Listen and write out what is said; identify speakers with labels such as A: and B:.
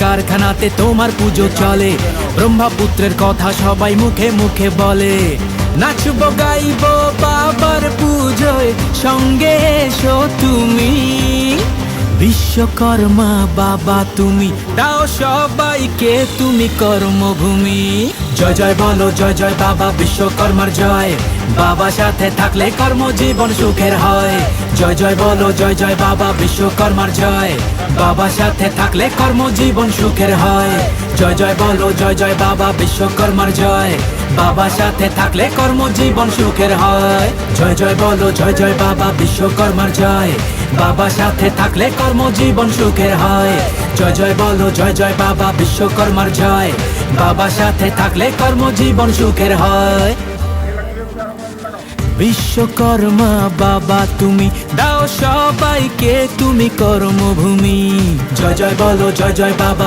A: কারখানাতে তোমার পুজো চলে, ব্রহ্মপুত্রের কথা সবাই মুখে মুখে বলে। নাচব গাইব বাবার পুজোয়, সঙ্গে এসো তুমি। বিশ্বকর্মা বাবা তুমি, দাও সবাইকে তুমি কর্মভূমি। জয় জয় বলো জয় জয় বাবা বিশ্বকর্মার জয়, বাবা সাথে থাকলে কর্মজীবন সুখের হয়। জয় জয় বলো জয় জয় বাবা বিশ্বকর্মার জয়, বাবা সাথে থাকলে কর্মজীবন সুখের হয়। জয় জয় বলো জয় জয় বাবা বিশ্বকর্মার জয়, বাবা সাথে থাকলে কর্মজীবন সুখের হয়। জয় জয় বলো জয় জয় বাবা বিশ্বকর্মার জয়, বাবা সাথে থাকলে কর্মজীবন সুখের হয়। জয় জয় বলো জয় জয় বাবা বিশ্বকর্মার জয়, বাবা সাথে থাকলে কর্মজীবন সুখের হয়। বিশ্বকর্মা বাবা তুমি, দাও সবাইকে তুমি কর্মভূমি। জয় জয় বলো জয় জয় বাবা।